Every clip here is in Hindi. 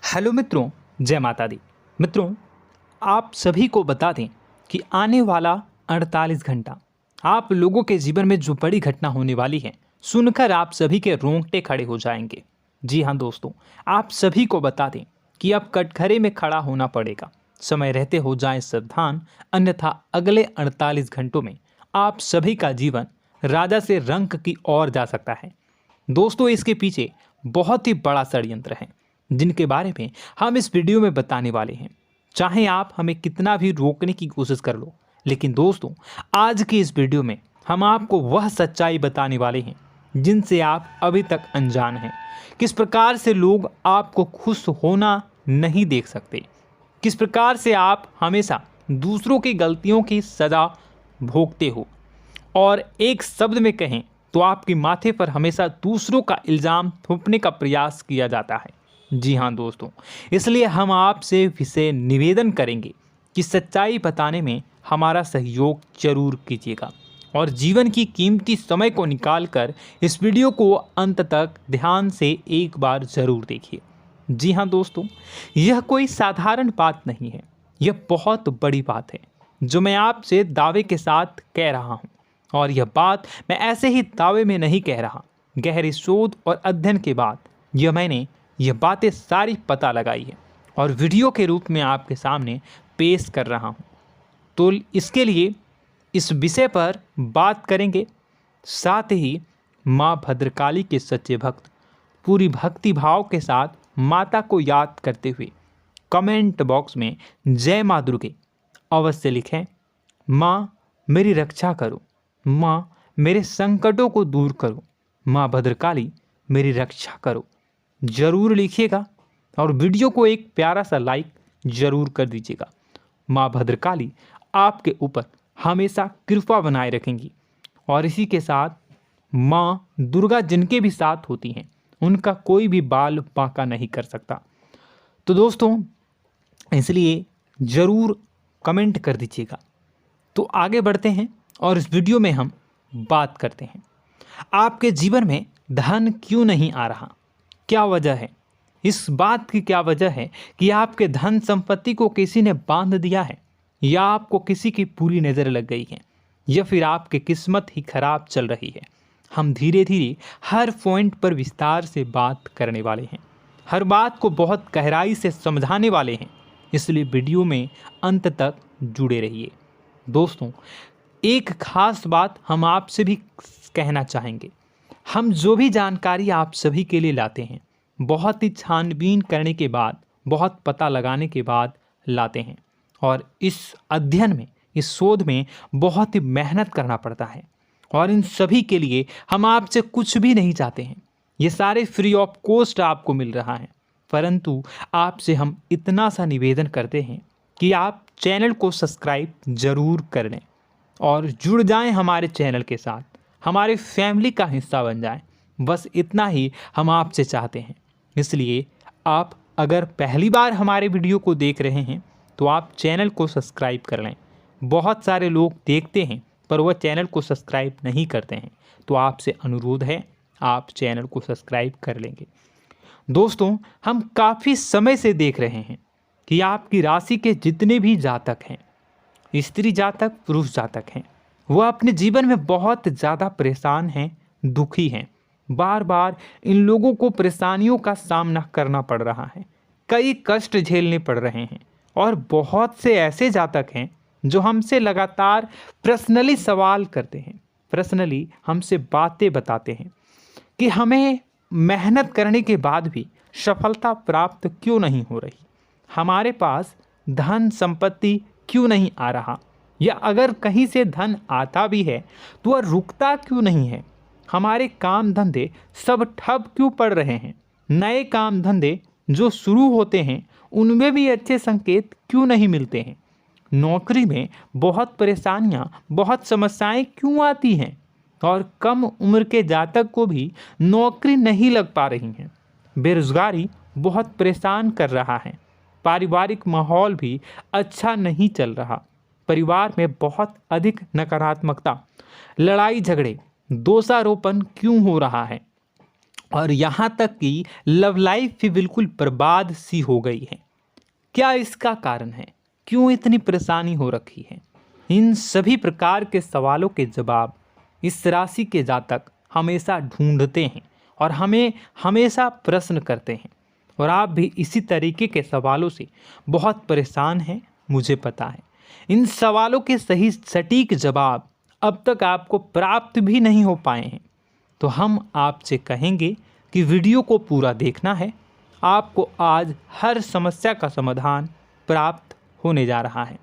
हेलो मित्रों, जय माता दी। मित्रों, आप सभी को बता दें कि आने वाला 48 घंटा आप लोगों के जीवन में जो बड़ी घटना होने वाली है, सुनकर आप सभी के रोंगटे खड़े हो जाएंगे। जी हाँ दोस्तों, आप सभी को बता दें कि अब कटघरे में खड़ा होना पड़ेगा। समय रहते हो जाएं सावधान, अन्यथा अगले 48 घंटों में आप सभी का जीवन राजा से रंक की ओर जा सकता है। दोस्तों, इसके पीछे बहुत ही बड़ा षड्यंत्र है जिनके बारे में हम इस वीडियो में बताने वाले हैं। चाहे आप हमें कितना भी रोकने की कोशिश कर लो, लेकिन दोस्तों आज की इस वीडियो में हम आपको वह सच्चाई बताने वाले हैं जिनसे आप अभी तक अनजान हैं। किस प्रकार से लोग आपको खुश होना नहीं देख सकते, किस प्रकार से आप हमेशा दूसरों की गलतियों की सज़ा भोगते हो, और एक शब्द में कहें तो आपके माथे पर हमेशा दूसरों का इल्ज़ाम थोपने का प्रयास किया जाता है। जी हाँ दोस्तों, इसलिए हम आपसे विशेष निवेदन करेंगे कि सच्चाई बताने में हमारा सहयोग जरूर कीजिएगा और जीवन की कीमती समय को निकालकर इस वीडियो को अंत तक ध्यान से एक बार ज़रूर देखिए। जी हाँ दोस्तों, यह कोई साधारण बात नहीं है, यह बहुत बड़ी बात है जो मैं आपसे दावे के साथ कह रहा हूँ। और यह बात मैं ऐसे ही दावे में नहीं कह रहा, गहरी शोध और अध्ययन के बाद मैंने यह बातें सारी पता लगाई है और वीडियो के रूप में आपके सामने पेश कर रहा हूँ। तो इसके लिए इस विषय पर बात करेंगे। साथ ही माँ भद्रकाली के सच्चे भक्त पूरी भक्ति भाव के साथ माता को याद करते हुए कमेंट बॉक्स में जय माँ दुर्गे अवश्य लिखें। माँ मेरी रक्षा करो, माँ मेरे संकटों को दूर करो, माँ भद्रकाली मेरी रक्षा करो, जरूर लिखिएगा और वीडियो को एक प्यारा सा लाइक जरूर कर दीजिएगा। माँ भद्रकाली आपके ऊपर हमेशा कृपा बनाए रखेंगी और इसी के साथ माँ दुर्गा जिनके भी साथ होती हैं उनका कोई भी बाल बांका नहीं कर सकता। तो दोस्तों, इसलिए ज़रूर कमेंट कर दीजिएगा। तो आगे बढ़ते हैं और इस वीडियो में हम बात करते हैं, आपके जीवन में धन क्यों नहीं आ रहा, क्या वजह है। इस बात की क्या वजह है कि आपके धन संपत्ति को किसी ने बांध दिया है, या आपको किसी की पूरी नज़र लग गई है, या फिर आपकी किस्मत ही खराब चल रही है। हम धीरे धीरे हर पॉइंट पर विस्तार से बात करने वाले हैं, हर बात को बहुत गहराई से समझाने वाले हैं, इसलिए वीडियो में अंत तक जुड़े रहिए। दोस्तों, एक खास बात हम आपसे भी कहना चाहेंगे, हम जो भी जानकारी आप सभी के लिए लाते हैं बहुत ही छानबीन करने के बाद, बहुत पता लगाने के बाद लाते हैं, और इस अध्ययन में, इस शोध में बहुत ही मेहनत करना पड़ता है। और इन सभी के लिए हम आपसे कुछ भी नहीं चाहते हैं, ये सारे फ्री ऑफ कॉस्ट आपको मिल रहा है। परंतु आपसे हम इतना सा निवेदन करते हैं कि आप चैनल को सब्सक्राइब ज़रूर कर लें और जुड़ जाएं हमारे चैनल के साथ, हमारे फैमिली का हिस्सा बन जाएं। बस इतना ही हम आपसे चाहते हैं। इसलिए आप अगर पहली बार हमारे वीडियो को देख रहे हैं तो आप चैनल को सब्सक्राइब कर लें। बहुत सारे लोग देखते हैं पर वह चैनल को सब्सक्राइब नहीं करते हैं, तो आपसे अनुरोध है आप चैनल को सब्सक्राइब कर लेंगे। दोस्तों, हम काफ़ी समय से देख रहे हैं कि आपकी राशि के जितने भी जातक हैं, स्त्री जातक, पुरुष जातक हैं, वह अपने जीवन में बहुत ज़्यादा परेशान हैं, दुखी हैं। बार बार इन लोगों को परेशानियों का सामना करना पड़ रहा है, कई कष्ट झेलने पड़ रहे हैं। और बहुत से ऐसे जातक हैं जो हमसे लगातार पर्सनली सवाल करते हैं, पर्सनली हमसे बातें बताते हैं कि हमें मेहनत करने के बाद भी सफलता प्राप्त क्यों नहीं हो रही, हमारे पास धन संपत्ति क्यों नहीं आ रहा, या अगर कहीं से धन आता भी है तो वह रुकता क्यों नहीं है, हमारे काम धंधे सब ठप क्यों पड़ रहे हैं, नए काम धंधे जो शुरू होते हैं उनमें भी अच्छे संकेत क्यों नहीं मिलते हैं, नौकरी में बहुत परेशानियां, बहुत समस्याएं क्यों आती हैं, और कम उम्र के जातक को भी नौकरी नहीं लग पा रही हैं, बेरोजगारी बहुत परेशान कर रहा है, पारिवारिक माहौल भी अच्छा नहीं चल रहा, परिवार में बहुत अधिक नकारात्मकता, लड़ाई झगड़े, दोषारोपण क्यों हो रहा है, और यहाँ तक कि लव लाइफ भी बिल्कुल बर्बाद सी हो गई है। क्या इसका कारण है? क्यों इतनी परेशानी हो रखी है? इन सभी प्रकार के सवालों के जवाब इस राशि के जातक हमेशा ढूंढते हैं और हमें हमेशा प्रश्न करते हैं। और आप भी इसी तरीके के सवालों से बहुत परेशान हैं, मुझे पता है। इन सवालों के सही सटीक जवाब अब तक आपको प्राप्त भी नहीं हो पाए हैं। तो हम आपसे कहेंगे कि वीडियो को पूरा देखना है। आपको आज हर समस्या का समाधान प्राप्त होने जा रहा है।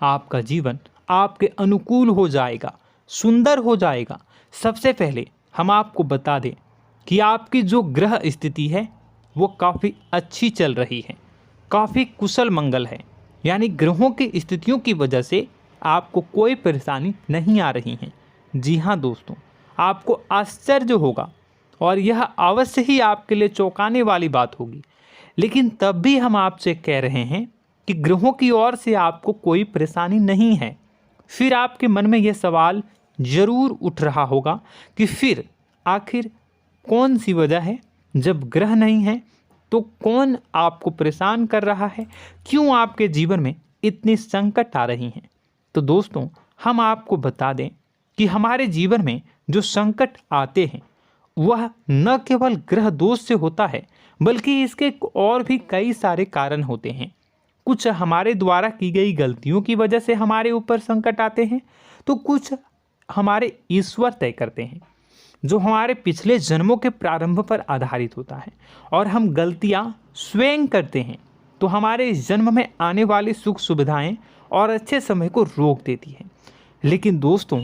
आपका जीवन आपके अनुकूल हो जाएगा, सुंदर हो जाएगा। सबसे पहले हम आपको बता दें कि आपकी जो ग्रह स्थिति है वो काफ़ी अच्छी चल रही है, काफ़ी कुशल मंगल है। यानी ग्रहों की स्थितियों की वजह से आपको कोई परेशानी नहीं आ रही है। जी हाँ दोस्तों, आपको आश्चर्य होगा और यह अवश्य ही आपके लिए चौंकाने वाली बात होगी। लेकिन तब भी हम आपसे कह रहे हैं कि ग्रहों की ओर से आपको कोई परेशानी नहीं है। फिर आपके मन में यह सवाल जरूर उठ रहा होगा कि फिर आखिर कौन सी वजह है? जब ग्रह नहीं है तो कौन आपको परेशान कर रहा है? क्यों आपके जीवन में इतनी संकट आ रही हैं? तो दोस्तों, हम आपको बता दें कि हमारे जीवन में जो संकट आते हैं वह न केवल ग्रह दोष से होता है, बल्कि इसके और भी कई सारे कारण होते हैं। कुछ हमारे द्वारा की गई गलतियों की वजह से हमारे ऊपर संकट आते हैं, तो कुछ हमारे ईश्वर तय करते हैं, जो हमारे पिछले जन्मों के प्रारंभ पर आधारित होता है। और हम गलतियां स्वयं करते हैं तो हमारे इस जन्म में आने वाली सुख सुविधाएं और अच्छे समय को रोक देती है। लेकिन दोस्तों,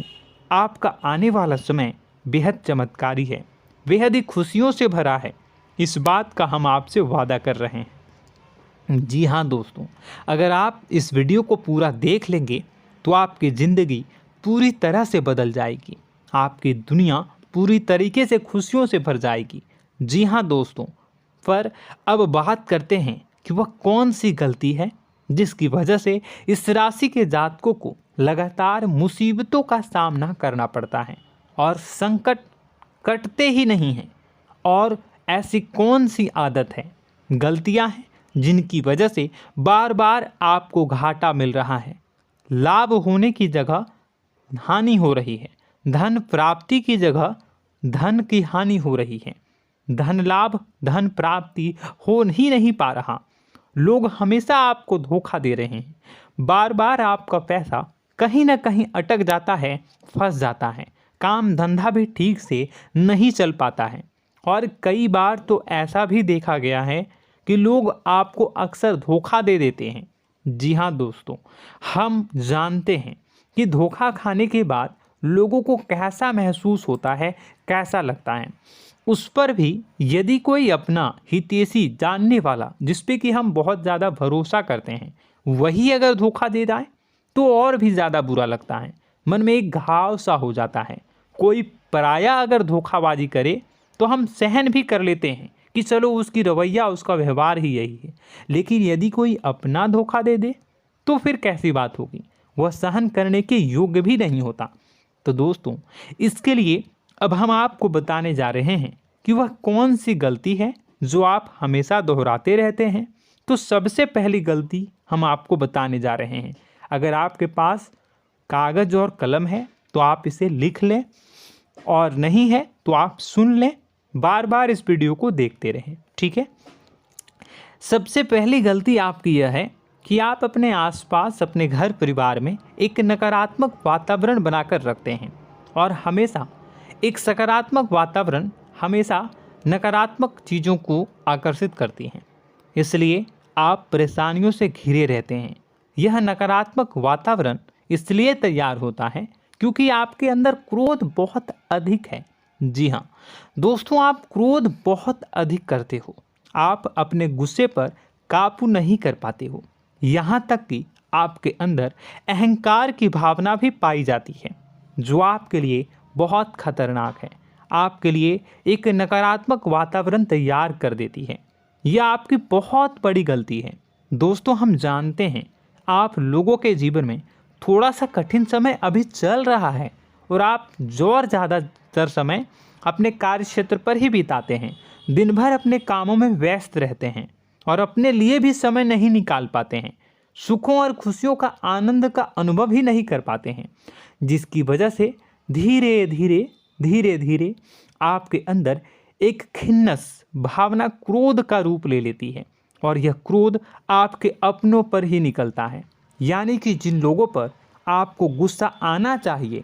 आपका आने वाला समय बेहद चमत्कारी है, बेहद ही खुशियों से भरा है। इस बात का हम आपसे वादा कर रहे हैं। जी हाँ दोस्तों, अगर आप इस वीडियो को पूरा देख लेंगे तो आपकी ज़िंदगी पूरी तरह से बदल जाएगी, आपकी दुनिया पूरी तरीके से खुशियों से भर जाएगी। जी हाँ दोस्तों, पर अब बात करते हैं कि वह कौन सी गलती है जिसकी वजह से इस राशि के जातकों को लगातार मुसीबतों का सामना करना पड़ता है और संकट कटते ही नहीं हैं। और ऐसी कौन सी आदत है, गलतियां हैं जिनकी वजह से बार बार आपको घाटा मिल रहा है, लाभ होने की जगह हानि हो रही है, धन प्राप्ति की जगह धन की हानि हो रही है, धन लाभ धन प्राप्ति हो ही नहीं पा रहा, लोग हमेशा आपको धोखा दे रहे हैं, बार बार आपका पैसा कहीं ना कहीं अटक जाता है, फंस जाता है, काम धंधा भी ठीक से नहीं चल पाता है। और कई बार तो ऐसा भी देखा गया है कि लोग आपको अक्सर धोखा दे देते हैं। जी हाँ दोस्तों, हम जानते हैं कि धोखा खाने के बाद लोगों को कैसा महसूस होता है, कैसा लगता है। उस पर भी यदि कोई अपना हितैषी जानने वाला, जिस पे कि हम बहुत ज़्यादा भरोसा करते हैं, वही अगर धोखा दे जाए तो और भी ज़्यादा बुरा लगता है, मन में एक घाव सा हो जाता है। कोई पराया अगर धोखाबाजी करे तो हम सहन भी कर लेते हैं कि चलो उसकी रवैया, उसका व्यवहार ही यही है। लेकिन यदि कोई अपना धोखा दे दे तो फिर कैसी बात होगी, वह सहन करने के योग्य भी नहीं होता। तो दोस्तों, इसके लिए अब हम आपको बताने जा रहे हैं कि वह कौन सी गलती है जो आप हमेशा दोहराते रहते हैं। तो सबसे पहली गलती हम आपको बताने जा रहे हैं। अगर आपके पास कागज़ और कलम है तो आप इसे लिख लें, और नहीं है तो आप सुन लें, बार बार इस वीडियो को देखते रहें, ठीक है। सबसे पहली गलती आपकी यह है कि आप अपने आसपास, अपने घर परिवार में एक नकारात्मक वातावरण बनाकर रखते हैं। और हमेशा एक सकारात्मक वातावरण हमेशा नकारात्मक चीज़ों को आकर्षित करती हैं, इसलिए आप परेशानियों से घिरे रहते हैं। यह नकारात्मक वातावरण इसलिए तैयार होता है क्योंकि आपके अंदर क्रोध बहुत अधिक है। जी हाँ दोस्तों, आप क्रोध बहुत अधिक करते हो, आप अपने गुस्से पर काबू नहीं कर पाते हो, यहाँ तक कि आपके अंदर अहंकार की भावना भी पाई जाती है, जो आपके लिए बहुत खतरनाक है, आपके लिए एक नकारात्मक वातावरण तैयार कर देती है। यह आपकी बहुत बड़ी गलती है। दोस्तों, हम जानते हैं आप लोगों के जीवन में थोड़ा सा कठिन समय अभी चल रहा है और आप और ज़्यादातर समय अपने कार्य क्षेत्र पर ही बिताते हैं, दिन भर अपने कामों में व्यस्त रहते हैं और अपने लिए भी समय नहीं निकाल पाते हैं, सुखों और खुशियों का आनंद का अनुभव ही नहीं कर पाते हैं, जिसकी वजह से धीरे धीरे आपके अंदर एक खिन्नस भावना क्रोध का रूप ले लेती है और यह क्रोध आपके अपनों पर ही निकलता है। यानी कि जिन लोगों पर आपको गुस्सा आना चाहिए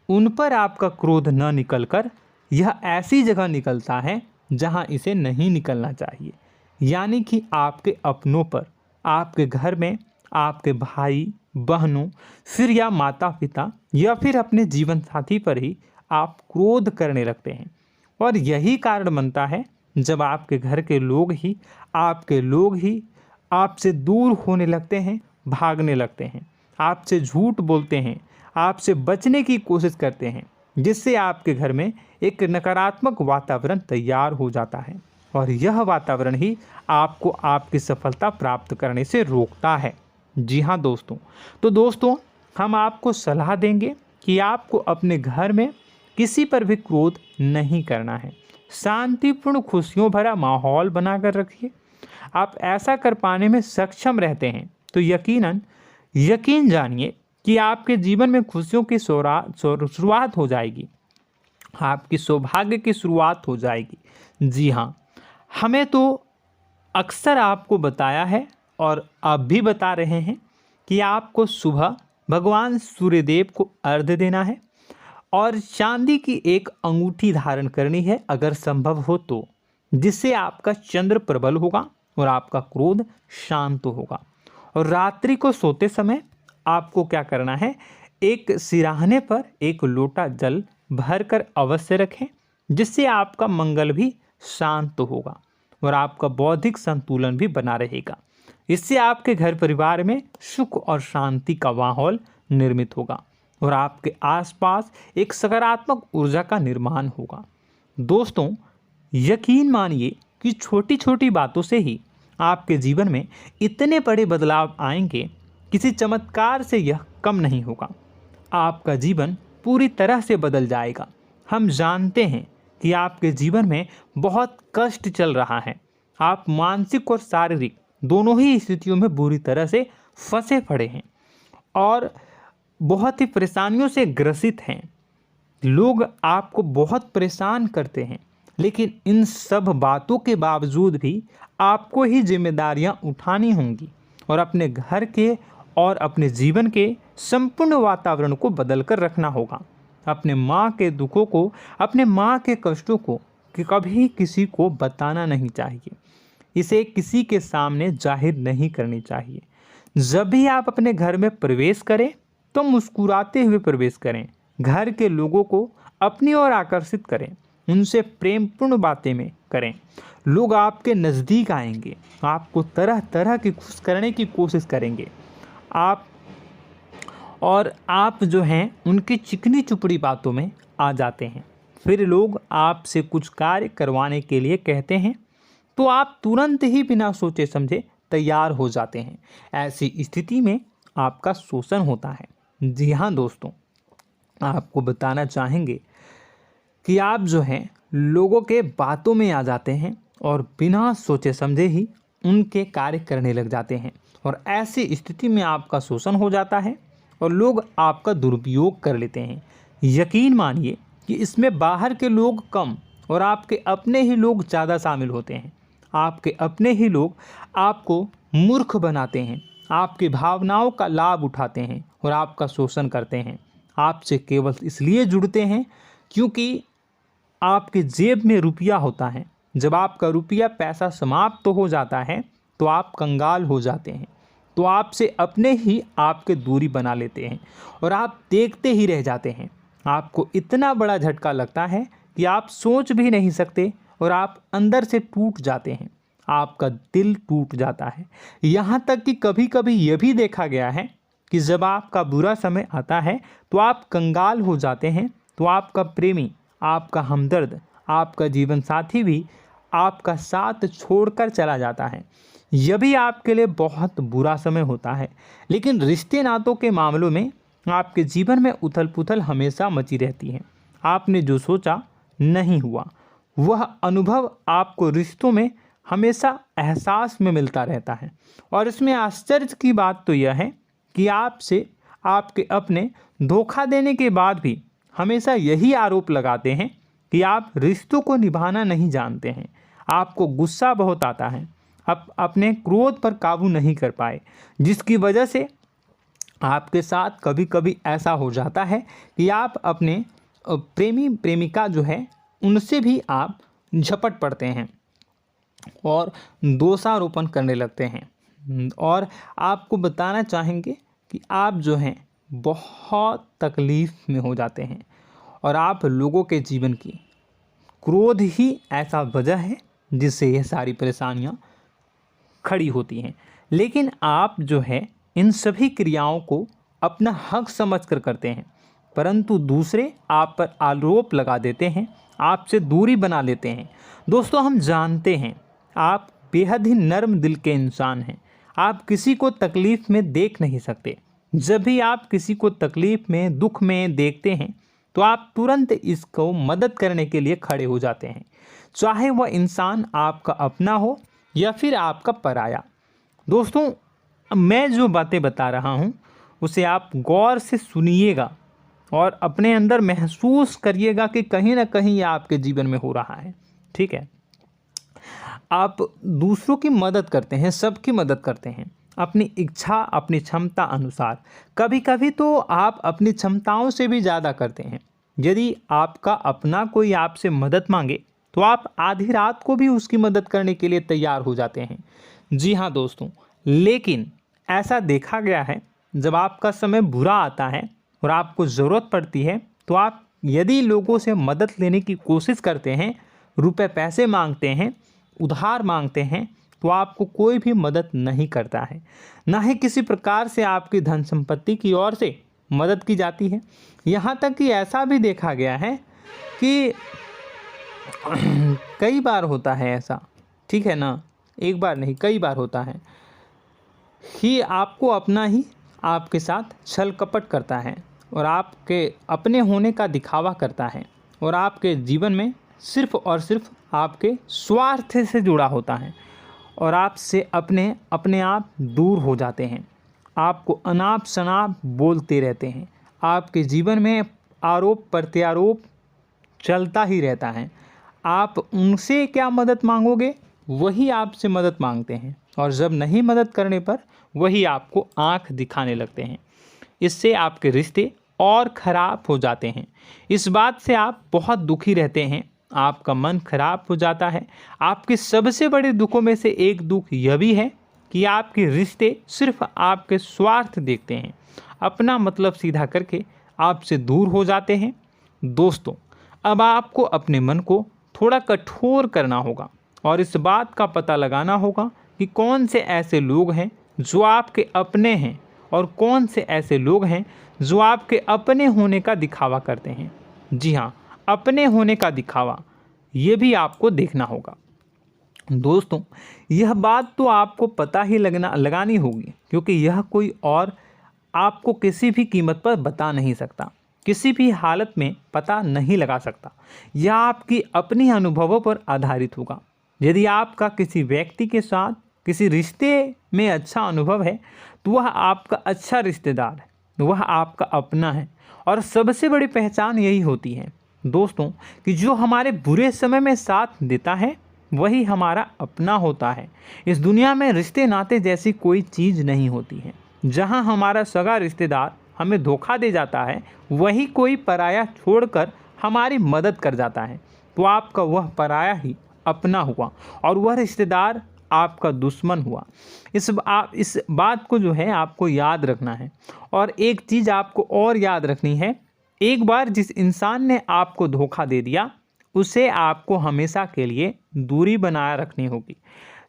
उन पर आपका क्रोध न निकलकर यह ऐसी जगह निकलता है जहां इसे नहीं निकलना चाहिए। यानी कि आपके अपनों पर, आपके घर में आपके भाई बहनों, फिर या माता पिता या फिर अपने जीवन साथी पर ही आप क्रोध करने लगते हैं। और यही कारण बनता है जब आपके घर के लोग ही आपसे दूर होने लगते हैं, भागने लगते हैं, आपसे झूठ बोलते हैं, आपसे बचने की कोशिश करते हैं, जिससे आपके घर में एक नकारात्मक वातावरण तैयार हो जाता है और यह वातावरण ही आपको आपकी सफलता प्राप्त करने से रोकता है। जी हाँ दोस्तों, तो दोस्तों हम आपको सलाह देंगे कि आपको अपने घर में किसी पर भी क्रोध नहीं करना है। शांतिपूर्ण खुशियों भरा माहौल बनाकर रखिए। आप ऐसा कर पाने में सक्षम रहते हैं तो यकीन जानिए कि आपके जीवन में खुशियों की शुरुआत हो जाएगी, आपकी सौभाग्य की शुरुआत हो जाएगी। जी हाँ, हमें तो अक्सर आपको बताया है और अब भी बता रहे हैं कि आपको सुबह भगवान सूर्यदेव को अर्घ्य देना है और चांदी की एक अंगूठी धारण करनी है अगर संभव हो तो, जिससे आपका चंद्र प्रबल होगा और आपका क्रोध शांत होगा। और रात्रि को सोते समय आपको क्या करना है, एक सिराहने पर एक लोटा जल भरकर अवश्य रखें, जिससे आपका मंगल भी शांत होगा और आपका बौद्धिक संतुलन भी बना रहेगा। इससे आपके घर परिवार में सुख और शांति का माहौल निर्मित होगा और आपके आसपास एक सकारात्मक ऊर्जा का निर्माण होगा। दोस्तों यकीन मानिए कि छोटी छोटी बातों से ही आपके जीवन में इतने बड़े बदलाव आएंगे, किसी चमत्कार से यह कम नहीं होगा। आपका जीवन पूरी तरह से बदल जाएगा। हम जानते हैं कि आपके जीवन में बहुत कष्ट चल रहा है, आप मानसिक और शारीरिक दोनों ही स्थितियों में बुरी तरह से फंसे पड़े हैं और बहुत ही परेशानियों से ग्रसित हैं। लोग आपको बहुत परेशान करते हैं, लेकिन इन सब बातों के बावजूद भी आपको ही जिम्मेदारियां उठानी होंगी और अपने घर के और अपने जीवन के संपूर्ण वातावरण को बदल कर रखना होगा। अपने माँ के दुखों को, अपने माँ के कष्टों को कभी किसी को बताना नहीं चाहिए, इसे किसी के सामने जाहिर नहीं करनी चाहिए। जब भी आप अपने घर में प्रवेश करें तो मुस्कुराते हुए प्रवेश करें, घर के लोगों को अपनी ओर आकर्षित करें, उनसे प्रेमपूर्ण बातें में करें। लोग आपके नज़दीक आएंगे, आपको तरह तरह की खुश करने की कोशिश करेंगे। आप जो हैं उनकी चिकनी चुपड़ी बातों में आ जाते हैं। फिर लोग आपसे कुछ कार्य करवाने के लिए कहते हैं तो आप तुरंत ही बिना सोचे समझे तैयार हो जाते हैं। ऐसी स्थिति में आपका शोषण होता है। जी हाँ दोस्तों, आपको बताना चाहेंगे कि आप जो हैं लोगों के बातों में आ जाते हैं और बिना सोचे समझे ही उनके कार्य करने लग जाते हैं और ऐसी स्थिति में आपका शोषण हो जाता है और लोग आपका दुरुपयोग कर लेते हैं। यकीन मानिए कि इसमें बाहर के लोग कम और आपके अपने ही लोग ज़्यादा शामिल होते हैं। आपके अपने ही लोग आपको मूर्ख बनाते हैं, आपकी भावनाओं का लाभ उठाते हैं और आपका शोषण करते हैं। आपसे केवल इसलिए जुड़ते हैं क्योंकि आपके जेब में रुपया होता है। जब आपका रुपया पैसा समाप्त हो जाता है तो आप कंगाल हो जाते हैं, तो आपसे अपने ही आपके दूरी बना लेते हैं और आप देखते ही रह जाते हैं। आपको इतना बड़ा झटका लगता है कि आप सोच भी नहीं सकते और आप अंदर से टूट जाते हैं, आपका दिल टूट जाता है। यहाँ तक कि कभी कभी यह भी देखा गया है कि जब आपका बुरा समय आता है तो आप कंगाल हो जाते हैं, तो आपका प्रेमी, आपका हमदर्द, आपका जीवन साथी भी आपका साथ छोड़कर चला जाता है। यह भी आपके लिए बहुत बुरा समय होता है। लेकिन रिश्ते नातों के मामलों में आपके जीवन में उथल पुथल हमेशा मची रहती है। आपने जो सोचा नहीं हुआ। वह अनुभव आपको रिश्तों में हमेशा एहसास में मिलता रहता है। और इसमें आश्चर्य की बात तो यह है कि आपसे आपके अपने धोखा देने के बाद भी हमेशा यही आरोप लगाते हैं कि आप रिश्तों को निभाना नहीं जानते हैं। आपको गुस्सा बहुत आता है, आप अपने क्रोध पर काबू नहीं कर पाए, जिसकी वजह से आपके साथ कभी कभी ऐसा हो जाता है कि आप अपने प्रेमी प्रेमिका जो है उनसे भी आप झपट पड़ते हैं और दोषारोपण करने लगते हैं। और आपको बताना चाहेंगे कि आप जो हैं बहुत तकलीफ़ में हो जाते हैं और आप लोगों के जीवन की क्रोध ही ऐसा वजह है जिससे ये सारी परेशानियां खड़ी होती हैं। लेकिन आप जो है इन सभी क्रियाओं को अपना हक समझकर करते हैं, परंतु दूसरे आप पर आरोप लगा देते हैं, आपसे दूरी बना लेते हैं। दोस्तों, हम जानते हैं आप बेहद ही नर्म दिल के इंसान हैं। आप किसी को तकलीफ़ में देख नहीं सकते। जब भी आप किसी को तकलीफ़ में, दुख में देखते हैं तो आप तुरंत इसको मदद करने के लिए खड़े हो जाते हैं, चाहे वह इंसान आपका अपना हो या फिर आपका पराया। दोस्तों, मैं जो बातें बता रहा हूँ उसे आप गौर से सुनिएगा और अपने अंदर महसूस करिएगा कि कहीं ना कहीं ये आपके जीवन में हो रहा है। ठीक है, आप दूसरों की मदद करते हैं, सबकी मदद करते हैं अपनी इच्छा, अपनी क्षमता अनुसार। कभी कभी तो आप अपनी क्षमताओं से भी ज़्यादा करते हैं। यदि आपका अपना कोई आपसे मदद मांगे तो आप आधी रात को भी उसकी मदद करने के लिए तैयार हो जाते हैं। जी हाँ दोस्तों, लेकिन ऐसा देखा गया है जब आपका समय बुरा आता है और आपको ज़रूरत पड़ती है तो आप यदि लोगों से मदद लेने की कोशिश करते हैं, रुपए पैसे मांगते हैं, उधार मांगते हैं, तो आपको कोई भी मदद नहीं करता है। ना ही किसी प्रकार से आपकी धन संपत्ति की ओर से मदद की जाती है। यहाँ तक कि ऐसा भी देखा गया है कि कई बार होता है ऐसा, ठीक है ना, एक बार नहीं कई बार होता है कि आपको अपना ही आपके साथ छल कपट करता है और आपके अपने होने का दिखावा करता है और आपके जीवन में सिर्फ और सिर्फ आपके स्वार्थ से जुड़ा होता है और आपसे अपने आप दूर हो जाते हैं। आपको अनाप शनाप बोलते रहते हैं। आपके जीवन में आरोप प्रत्यारोप चलता ही रहता है। आप उनसे क्या मदद मांगोगे, वही आपसे मदद मांगते हैं और जब नहीं मदद करने पर वही आपको आंख दिखाने लगते हैं। इससे आपके रिश्ते और ख़राब हो जाते हैं। इस बात से आप बहुत दुखी रहते हैं, आपका मन खराब हो जाता है। आपके सबसे बड़े दुखों में से एक दुख यह भी है कि आपके रिश्ते सिर्फ आपके स्वार्थ देखते हैं, अपना मतलब सीधा करके आपसे दूर हो जाते हैं। दोस्तों, अब आपको अपने मन को थोड़ा कठोर करना होगा और इस बात का पता लगाना होगा कि कौन से ऐसे लोग हैं जो आपके अपने हैं और कौन से ऐसे लोग हैं जो आपके अपने होने का दिखावा करते हैं। जी हाँ, अपने होने का दिखावा, ये भी आपको देखना होगा। दोस्तों, यह बात तो आपको पता ही लगानी होगी, क्योंकि यह कोई और आपको किसी भी कीमत पर बता नहीं सकता, किसी भी हालत में पता नहीं लगा सकता। यह आपकी अपनी अनुभवों पर आधारित होगा। यदि आपका किसी व्यक्ति के साथ किसी रिश्ते में अच्छा अनुभव है तो वह आपका अच्छा रिश्तेदार है, वह आपका अपना है। और सबसे बड़ी पहचान यही होती है दोस्तों कि जो हमारे बुरे समय में साथ देता है वही हमारा अपना होता है। इस दुनिया में रिश्ते नाते जैसी कोई चीज़ नहीं होती है। जहां हमारा सगा रिश्तेदार हमें धोखा दे जाता है, वही कोई पराया छोड़कर हमारी मदद कर जाता है, तो आपका वह पराया ही अपना हुआ और वह रिश्तेदार आपका दुश्मन हुआ। इस बात को जो है आपको याद रखना है। और एक चीज़ आपको और याद रखनी है, एक बार जिस इंसान ने आपको धोखा दे दिया उसे आपको हमेशा के लिए दूरी बनाए रखनी होगी।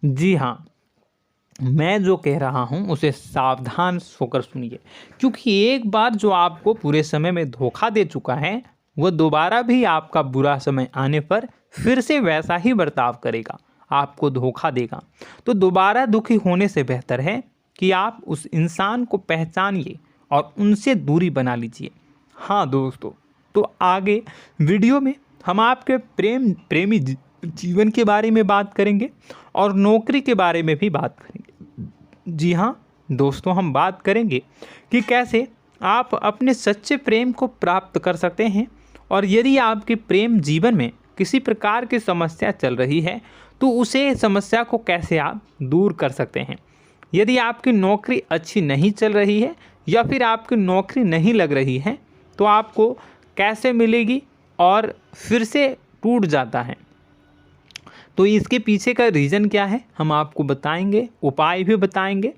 जी हाँ, मैं जो कह रहा हूँ उसे सावधान होकर सुनिए, क्योंकि एक बार जो आपको पूरे समय में धोखा दे चुका है वह दोबारा भी आपका बुरा समय आने पर फिर से वैसा ही बर्ताव करेगा, आपको धोखा देगा। तो दोबारा दुखी होने से बेहतर है कि आप उस इंसान को पहचानिए और उनसे दूरी बना लीजिए। हाँ दोस्तों, तो आगे वीडियो में हम आपके प्रेमी जीवन के बारे में बात करेंगे और नौकरी के बारे में भी बात करेंगे। जी हाँ दोस्तों, हम बात करेंगे कि कैसे आप अपने सच्चे प्रेम को प्राप्त कर सकते हैं, और यदि आपके प्रेम जीवन में किसी प्रकार की समस्या चल रही है तो उसे समस्या को कैसे आप दूर कर सकते हैं। यदि आपकी नौकरी अच्छी नहीं चल रही है या फिर आपकी नौकरी नहीं लग रही है तो आपको कैसे मिलेगी और फिर से टूट जाता है, तो इसके पीछे का रीज़न क्या है हम आपको बताएंगे, उपाय भी बताएंगे।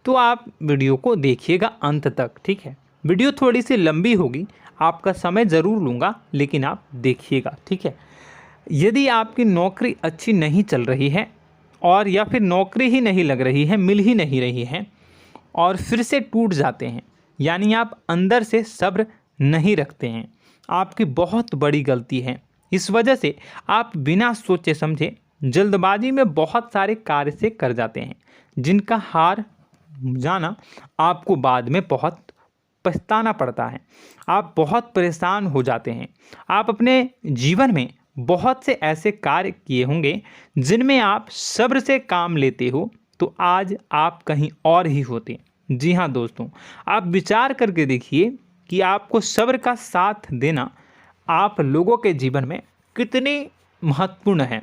तो आप वीडियो को देखिएगा अंत तक, ठीक है। वीडियो थोड़ी सी लंबी होगी, आपका समय ज़रूर लूँगा, लेकिन आप देखिएगा, ठीक है। यदि आपकी नौकरी अच्छी नहीं चल रही है और या फिर नौकरी ही नहीं लग रही है, मिल ही नहीं रही है और फिर से टूट जाते हैं, यानी आप अंदर से सब्र नहीं रखते हैं, आपकी बहुत बड़ी गलती है। इस वजह से आप बिना सोचे समझे जल्दबाजी में बहुत सारे कार्य से कर जाते हैं, जिनका हार जाना आपको बाद में बहुत पछताना पड़ता है। आप बहुत परेशान हो जाते हैं। आप अपने जीवन में बहुत से ऐसे कार्य किए होंगे जिनमें आप सब्र से काम लेते हो, तो आज आप कहीं और ही होते। जी हाँ दोस्तों, आप विचार करके देखिए कि आपको सब्र का साथ देना आप लोगों के जीवन में कितनी महत्वपूर्ण है।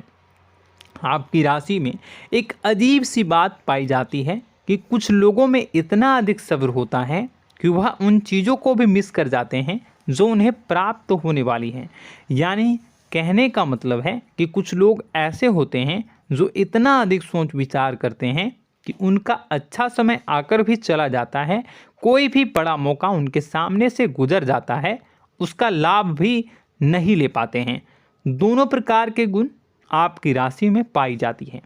आपकी राशि में एक अजीब सी बात पाई जाती है कि कुछ लोगों में इतना अधिक सब्र होता है कि वह उन चीज़ों को भी मिस कर जाते हैं जो उन्हें प्राप्त होने वाली हैं। यानी कहने का मतलब है कि कुछ लोग ऐसे होते हैं जो इतना अधिक सोच विचार करते हैं कि उनका अच्छा समय आकर भी चला जाता है, कोई भी बड़ा मौका उनके सामने से गुजर जाता है, उसका लाभ भी नहीं ले पाते हैं। दोनों प्रकार के गुण आपकी राशि में पाई जाती हैं।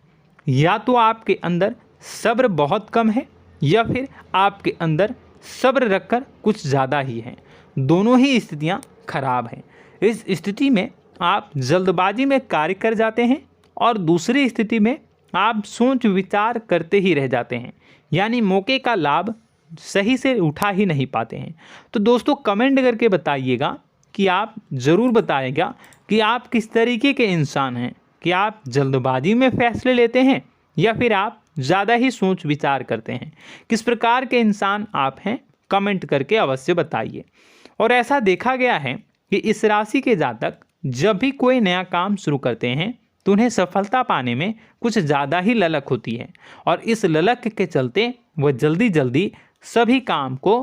या तो आपके अंदर सब्र बहुत कम है या फिर आपके अंदर सब्र रखकर कुछ ज़्यादा ही है। दोनों ही स्थितियाँ खराब हैं। इस स्थिति में आप जल्दबाजी में कार्य कर जाते हैं और दूसरी स्थिति में आप सोच विचार करते ही रह जाते हैं, यानी मौके का लाभ सही से उठा ही नहीं पाते हैं। तो दोस्तों कमेंट करके बताइएगा कि आप ज़रूर बताइएगा कि आप किस तरीके के इंसान हैं, कि आप जल्दबाजी में फैसले लेते हैं या फिर आप ज़्यादा ही सोच विचार करते हैं। किस प्रकार के इंसान आप हैं, कमेंट करके अवश्य बताइए। और ऐसा देखा गया है कि इस राशि के जातक जब भी कोई नया काम शुरू करते हैं तो उन्हें सफलता पाने में कुछ ज़्यादा ही ललक होती है, और इस ललक के चलते वह जल्दी जल्दी सभी काम को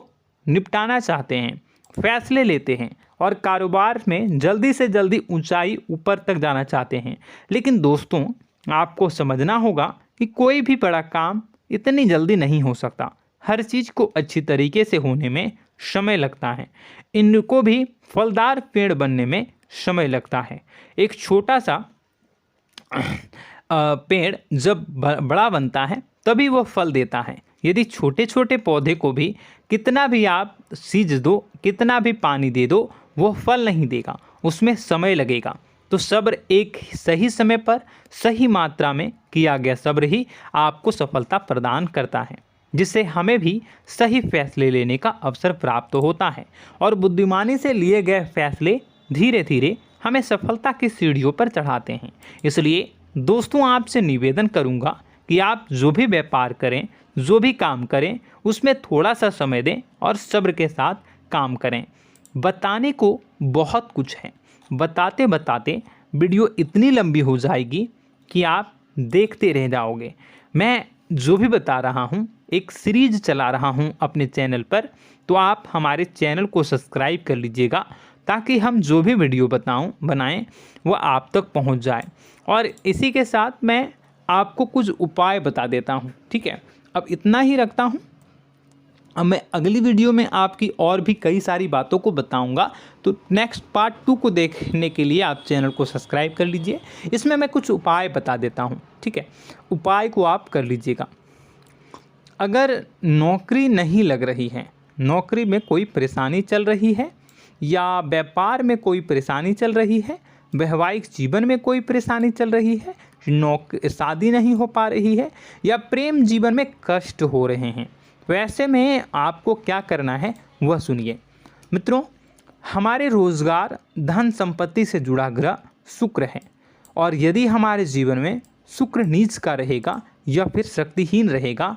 निपटाना चाहते हैं, फैसले लेते हैं और कारोबार में जल्दी से जल्दी ऊंचाई ऊपर तक जाना चाहते हैं। लेकिन दोस्तों आपको समझना होगा कि कोई भी बड़ा काम इतनी जल्दी नहीं हो सकता। हर चीज़ को अच्छी तरीके से होने में समय लगता है। इनको भी फलदार पेड़ बनने में समय लगता है। एक छोटा सा पेड़ जब बड़ा बनता है तभी वो फल देता है। यदि छोटे छोटे पौधे को भी कितना भी आप सींच दो, कितना भी पानी दे दो, वो फल नहीं देगा, उसमें समय लगेगा। तो सब्र एक सही समय पर सही मात्रा में किया गया सब्र ही आपको सफलता प्रदान करता है, जिससे हमें भी सही फैसले लेने का अवसर प्राप्त होता है। और बुद्धिमानी से लिए गए फैसले धीरे धीरे हमें सफलता की सीढ़ियों पर चढ़ाते हैं। इसलिए दोस्तों आपसे निवेदन करूंगा कि आप जो भी व्यापार करें, जो भी काम करें, उसमें थोड़ा सा समय दें और सब्र के साथ काम करें। बताने को बहुत कुछ है, बताते बताते वीडियो इतनी लंबी हो जाएगी कि आप देखते रह जाओगे। मैं जो भी बता रहा हूँ एक सीरीज चला रहा हूँ अपने चैनल पर, तो आप हमारे चैनल को सब्सक्राइब कर लीजिएगा ताकि हम जो भी वीडियो बनाएं वो आप तक पहुँच जाए। और इसी के साथ मैं आपको कुछ उपाय बता देता हूँ, ठीक है। अब इतना ही रखता हूँ। अब मैं अगली वीडियो में आपकी और भी कई सारी बातों को बताऊंगा। तो नेक्स्ट पार्ट 2 को देखने के लिए आप चैनल को सब्सक्राइब कर लीजिए। इसमें मैं कुछ उपाय बता देता हूं, ठीक है। उपाय को आप कर लीजिएगा। अगर नौकरी नहीं लग रही है, नौकरी में कोई परेशानी चल रही है, या व्यापार में कोई परेशानी चल रही है, वैवाहिक जीवन में कोई परेशानी चल रही है, शादी नहीं हो पा रही है, या प्रेम जीवन में कष्ट हो रहे हैं, वैसे में आपको क्या करना है वह सुनिए। मित्रों, हमारे रोजगार धन संपत्ति से जुड़ा ग्रह शुक्र है, और यदि हमारे जीवन में शुक्र नीच का रहेगा या फिर शक्तिहीन रहेगा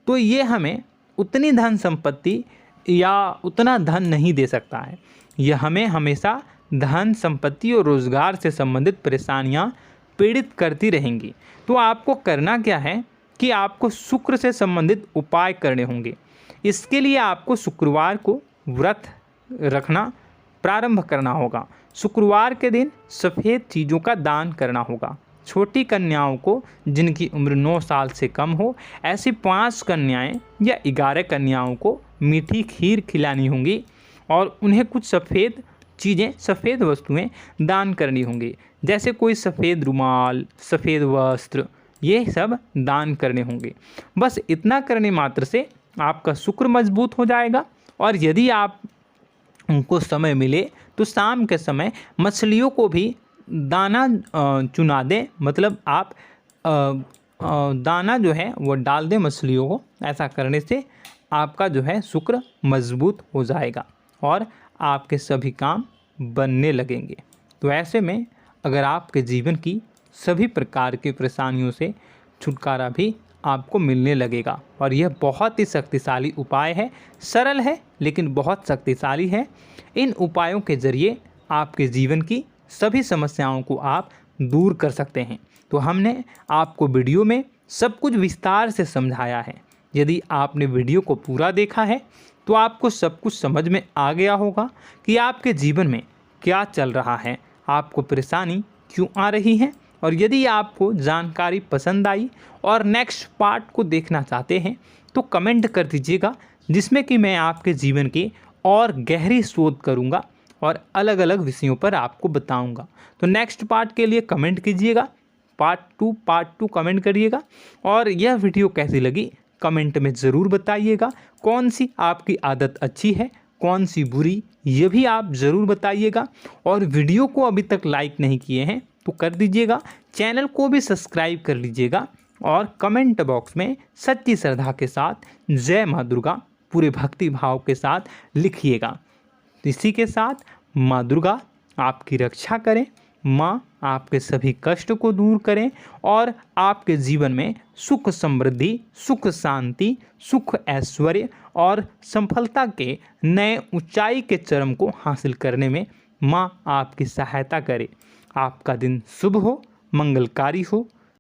तो ये हमें उतनी धन संपत्ति या उतना धन नहीं दे सकता है। यह हमें हमेशा धन संपत्ति और रोजगार से संबंधित परेशानियां पीड़ित करती रहेंगी। तो आपको करना क्या है कि आपको शुक्र से संबंधित उपाय करने होंगे। इसके लिए आपको शुक्रवार को व्रत रखना प्रारंभ करना होगा। शुक्रवार के दिन सफ़ेद चीज़ों का दान करना होगा। छोटी कन्याओं को जिनकी उम्र 9 साल से कम हो, ऐसी 5 कन्याएं या 11 कन्याओं को मीठी खीर खिलानी होंगी और उन्हें कुछ सफ़ेद चीज़ें, सफ़ेद वस्तुएं दान करनी होंगी, जैसे कोई सफ़ेद रुमाल, सफ़ेद वस्त्र, ये सब दान करने होंगे। बस इतना करने मात्र से आपका शुक्र मजबूत हो जाएगा। और यदि आप उनको समय मिले तो शाम के समय मछलियों को भी दाना चुना दें, मतलब आप दाना जो है वो डाल दें मछलियों को। ऐसा करने से आपका जो है शुक्र मजबूत हो जाएगा और आपके सभी काम बनने लगेंगे। तो ऐसे में अगर आपके जीवन की सभी प्रकार की परेशानियों से छुटकारा भी आपको मिलने लगेगा। और यह बहुत ही शक्तिशाली उपाय है, सरल है लेकिन बहुत शक्तिशाली है। इन उपायों के ज़रिए आपके जीवन की सभी समस्याओं को आप दूर कर सकते हैं। तो हमने आपको वीडियो में सब कुछ विस्तार से समझाया है। यदि आपने वीडियो को पूरा देखा है तो आपको सब कुछ समझ में आ गया होगा कि आपके जीवन में क्या चल रहा है, आपको परेशानी क्यों आ रही है। और यदि आपको जानकारी पसंद आई और नेक्स्ट पार्ट को देखना चाहते हैं तो कमेंट कर दीजिएगा, जिसमें कि मैं आपके जीवन की और गहरी शोध करूंगा और अलग अलग विषयों पर आपको बताऊंगा। तो नेक्स्ट पार्ट के लिए कमेंट कीजिएगा, पार्ट टू कमेंट करिएगा। और यह वीडियो कैसी लगी कमेंट में ज़रूर बताइएगा। कौन सी आपकी आदत अच्छी है, कौन सी बुरी, ये भी आप ज़रूर बताइएगा। और वीडियो को अभी तक लाइक नहीं किए हैं तो कर दीजिएगा, चैनल को भी सब्सक्राइब कर लीजिएगा और कमेंट बॉक्स में सच्ची श्रद्धा के साथ जय माँ दुर्गा पूरे भक्ति भाव के साथ लिखिएगा। इसी के साथ माँ दुर्गा आपकी रक्षा करें, माँ आपके सभी कष्ट को दूर करें और आपके जीवन में सुख समृद्धि, सुख शांति, सुख ऐश्वर्य और सफलता के नए ऊंचाई के चरम को हासिल करने में माँ आपकी सहायता करे। आपका दिन शुभ हो, मंगलकारी हो।